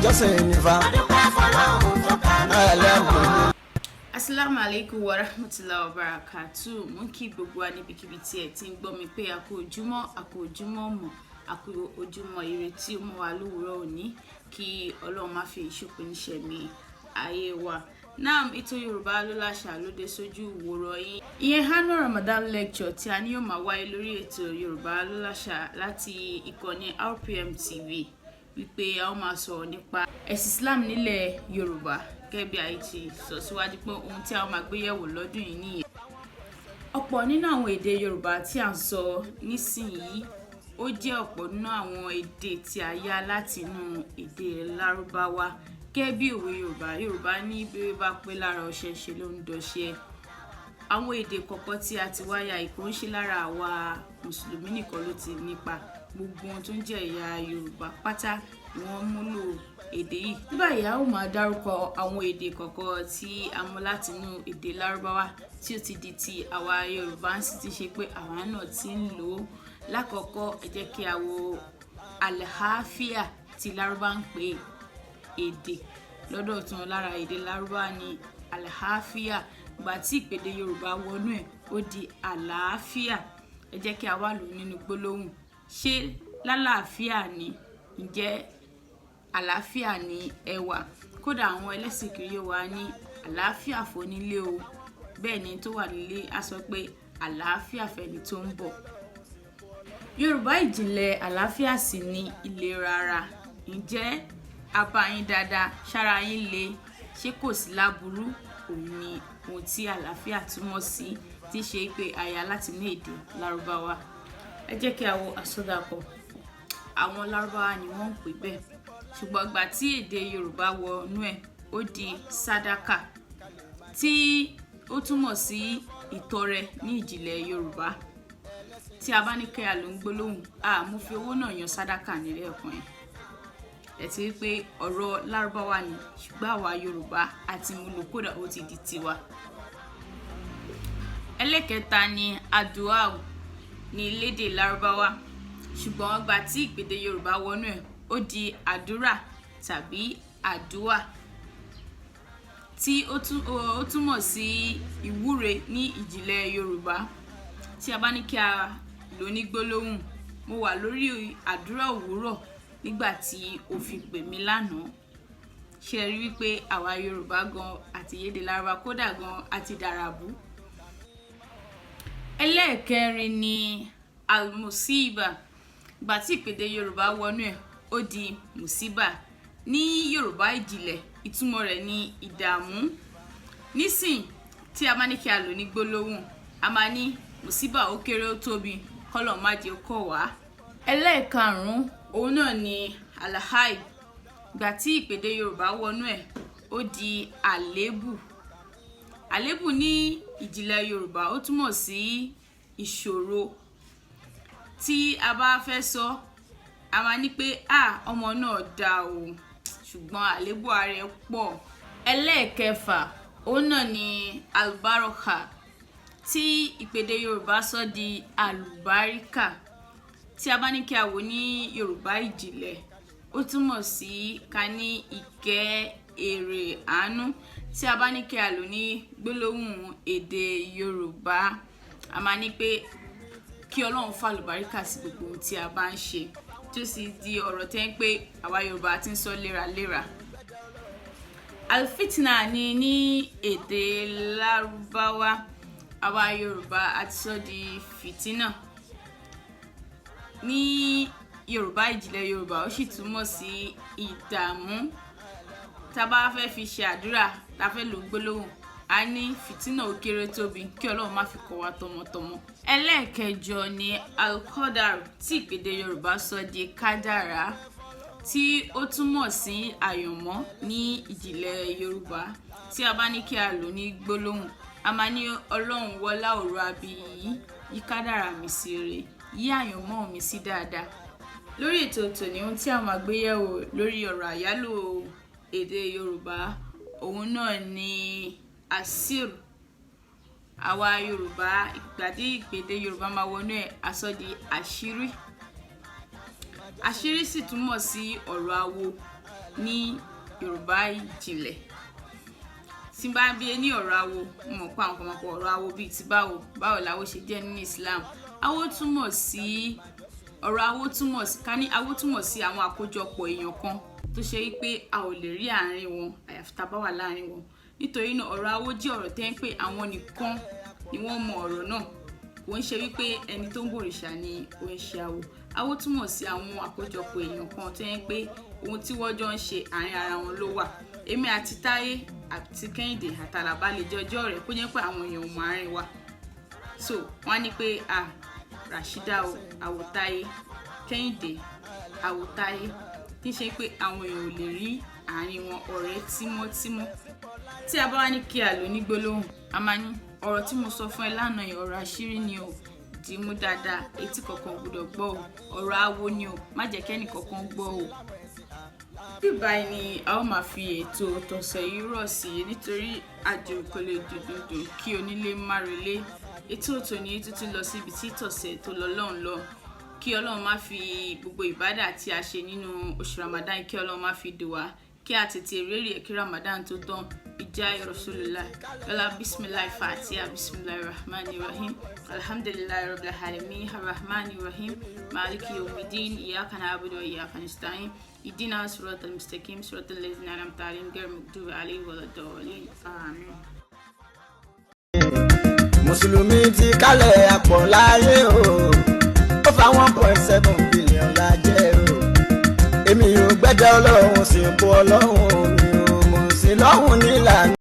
jọ́sìn nífa. Assalamu alaikum wa rahmatullahi wa barakatuh. Mo kí gbogbo wa níbikíbi tí ẹ ti ń gbọ́ mi pé a kú ojúmọ́ mọ́, a kú ojúmọ́ ire tí ó mọ́ wa lówùúrọ̀ òní, kí Ọlọ́run má fi ìṣòpin níṣẹ́ mi ayé wa. Naam, ètò Yorùbá ló láṣà ló dé sójú ìwòrán yín. Ìyẹn annual Ramadan lecture tí a ní yóò máa wáyé lórí ètò Yorùbá ló láṣà láti ìkànnì RPM TV, wípé a ó máa sọ̀rọ̀ nípa ẹ̀sìn Islam nílẹ̀ Yorùbá. Gẹ́gẹ́ bí a ti sọ síwájú pé ohun tí a máa gbé yẹ̀wò lọ́dún yìí nìyẹn. Ọ̀pọ̀ nínú àwọn èdè Yorùbá tí a ń sọ nísìnyí ó jẹ́ ọ̀pọ̀ nínú àwọn èdè tí a yá láti inú èdè Lárúbáwá. Gẹ́gẹ́ bí òwe Yorùbá ní bí bá pé lára ọṣẹ ṣe ló ń dọṣẹ. Àwọn èdè kọ̀ọ̀kan tí a ti wáyà ìkó ń ṣe lára àwa Mùsùlùmí nìkan ló ti nípa. Gbogbo ohun tó ń jẹ́ ẹ̀yà Yorùbá pátá ni wọ́n múlò èdè yìí. Ní báyìí a ó máa dárúkọ àwọn èdè kọ̀ọ̀kan tí a mú láti inú èdè Lárúbáwá tí ó ti di ti àwa Yorùbá ń sì ti ṣe pé àwa náà ti ń lò ó. Lákọ̀ọ́kọ́ ẹ jẹ́ kí a wo àlàáfíà tí Lárúbá ń pè èdè. Lọ́dọ̀ tí wọn lára èdè Lárúbá ní àlàáfíà. Ìgbà tí ìpèdè Yorùbá wọnú ẹ̀ ó di àlàáfíà. Ẹ jẹ́ kí a wá lò nínú gbólóhùn. Ṣé lálàáfíà ni? Ǹjẹ́ àlàáfíà ni ẹ wà? Kódà àwọn ẹlẹ́sìn kiri wa ní àlàáfíà fónílé o. Bẹ́ẹ̀ ni tó wà nílé á sọ pé àlàáfíà fẹ́ni tó ń bọ̀. Yorùbá ìjìnlẹ̀ àlàáfíà sì ni ìlera ara. Ǹjẹ́ apá yín dáadáa, ṣára yín le, ṣé kò sí láburú? Òun ni ohun tí àlàáfíà túmọ̀ sí, tí ṣe pé a yá láti ní èdè Lárúbáwá. Ẹ jẹ́ kí a wo àsọdàpọ̀. Àwọn Lárúbáwá ni wọ́n ń pè bẹ́ẹ̀. Ṣùgbọ́n ìgbà tí èdè Yorùbá wọnú ẹ̀ ó di sàdákà, tí ó túmọ̀ sí ìtọrẹ ní ìjìnlẹ̀ Yorùbá. Tí a bá ní kí a lò ń gbólóhùn, mo fi owó náà yan sàdákà nílẹ̀ ọkàn yẹn. Ẹ ti rí pé ọ̀rọ̀ Lárúbáwá ni, ṣùgbọ́n àwa Yorùbá àti múlò kódà ó ti di tiwa. Ẹlẹ́kẹta ni àdúà ní lédè Lárúbáwá. Ṣùgbọ́n ìgbà tí ìpèdè Yorùbá wọnú ẹ̀ ó di àdúrà tàbí àdúà, tí ó túmọ̀ sí ìwúre ní ìjìnlẹ̀ Yorùbá. Tí a bá ní kí a lò ní gbólóhùn, mo wà lórí àdúrà òwúrọ̀ nígbà tí o fi pè mí lánàá. Ṣé ẹ rí wípé àwa Yorùbá gan àti èdè Lárúbáwá kódà gan àti dàràbù. Ẹlẹ́ẹ̀kẹrin ni almusiba. Ìgbà tí ìpèdè Yorùbá wọnú ẹ̀ ó di musiba. Ní Yorùbá ìjìnlẹ̀ ìtumọ̀ rẹ̀ ní ìdààmú. Nísìn tí a bá ní kí a lò ní gbólóhùn, a máa ní musiba ó kéré ó tóbi, kọ́lọ̀ má jẹ́ kó wá. Ẹlẹ́ẹ̀karùn-ún òun náà ni alahai. Ìgbà tí ìpèdè Yorùbá wọnú ẹ̀ ó di àlébù. Àlébù ní ìjìnlẹ̀ Yorùbá ó túmọ̀ sí ìṣòro. Tí a bá fẹ́ sọ, a máa ní pé ọmọ náà dá o, ṣùgbọ́n àlébù ara ẹ̀ pọ̀. Ẹlẹ́ẹ̀kẹfà òun náà ni albaraka. Tí ìpèdè Yorùbá sọ di àlùbáríkà. Tí a bá ní kí a wò ní Yorùbá ìjìnlẹ̀ ó túmọ̀ sí ká ní ìkẹ́, èrè, àánú. Tí a bá ní kí a lò ní gbólóhùn èdè Yorùbá, a máa ní pé kí Ọlọ́run fà àlùbáríkà sí gbogbo ohun tí a bá ń ṣe. Tí ó sì di ọ̀rọ̀ tẹ́ ń pé àwa Yorùbá ti ń sọ léraléra. Alfitna ni ní èdè Lárúbáwá. Àwa Yorùbá a ti sọ di fìtínà. Ní Yorùbá ìjìnlẹ̀ Yorùbá ó sì túmọ̀ sí ìdààmú. Tá a bá fẹ́ fi ṣe àdúrà, tá a fẹ́ lò gbólóhùn, a ní fìtínà ó kéré tóbi, kí Ọlọ́run má fi kọ́ wa tọmọtọmọ. Ẹlẹ́ẹ̀kẹjọ ni alqadar, tí ìpèdè Yorùbá sọ di kádàrá, tí ó túmọ̀ sí àyànmọ́ ní ìjìnlẹ̀ Yorùbá. Tí a bá ní kí a lò ní gbólóhùn, a máa ní Ọlọ́run wọlá òru abiyì, yí kádàrá mi sí rere, yí àyànmọ́ mi sí dáadáa. Lórí ètò tòní ohun tí a máa gbé yẹ̀wò lórí ọ̀rọ̀ àyálò èdè Yorùbá òun náà ni asir. Àwa Yorùbá ìgbàdí ìpèdè Yorùbá máa wọnú ẹ̀ a sọ di àṣírí. Àṣírí sì túmọ̀ sí ọ̀rọ̀ awo. ní Yorùbá ìjìnlẹ̀. Tí bá bí ní ọ̀rọ̀ awo, mo mọ̀ pé àwọn kan máa pọ̀ ọ̀rọ̀ awo bíi ti báwo làwo ṣe jẹ́ nínú Islam. Awo túmọ̀ sí ọ̀rọ̀ awo túmọ̀ sí ká ní awo túmọ̀ sí àwọn àkójọpọ̀ èèyàn kan tó ṣe wípé a ò lè rí àárín wọn àyàfi tá bá wà láàárín wọn. Nítorí náà ọ̀rọ̀ awo jẹ́ ọ̀rọ̀ tẹ́ ń pé àwọn nìkan ni wọ́n mọ ọ̀rọ̀ náà. Kò ń ṣe wípé ẹni tó ń bọ̀rìṣà ni ó ń ṣe awo. Awo túmọ̀ sí àwọn àkójọpọ̀ èèyàn kan tó yẹ pé ohun tí wọ́n jọ ń ṣe àárín ara wọn ló wà. Èmi àti Táyé àti Kẹ́hìndé àtàlàbá lè jọjọ́ rẹ̀ kó jẹ́ pé àwọn èèyàn ò mọ àárín wa. So wọ́n á ní pé Rashida o àwò Táyé, Kẹ́hìndé àwò Táyé, tí ń ṣe pé àwọn èèyàn ò lè rí àárín wọn ọ̀rẹ́ tímọ́tímọ́. Tí a bá wá ní kí a lò ní gbólóhùn, a máa ní ọ̀rọ̀ tí mo sọ fún ẹ lánàá yìí ọ̀rọ̀ àṣírí ni o, dì mú dáadáa, etí kankan ò gbọdọ̀ gbọ́ o, ọ̀rọ̀ awo ni o, má jẹ́ kẹ́ni kankan gbọ́ o. Bí báyìí ni a ó máa fi ètò tọ̀sẹ̀ yìí rọ̀ sí nítorí àjò kò lè dùndùn kí onílé má relé. Ètò tòní tuntun lọ sí ibi tí tọ̀sẹ̀ tó lọ lọ́hùn lọ. Kí Ọlọ́run má fi gbogbo ìbádà tí a ṣe nínú oṣù Ramadan kí Ọlọ́run má fi dè wá. Kí a tètè rérè kí Ramadan tó tán. Ìjà Rasulullah. Lọ́la bismillah fatiha bismillahir rahmanir rahim. Alhamdulillahi rabbil alamin arrahmanir rahim. Maliki yawmiddin. Iyyaka na'budu wa iyyaka nasta'in. Ihdina siratal mustaqim siratal ladzina an'amta alaihim ghayril maghdubi alaihim waladdallin. Àmín. Mùsùlùmí ti kálẹ̀ àpọ̀ láyé o, ó fa 1.7 billion lájẹ́ o. Èmi ò gbẹ́jọ́ Ọlọ́run sì ń bọ́ Ọlọ́run mi ò mọ̀ sí lọ́hùn nílànà.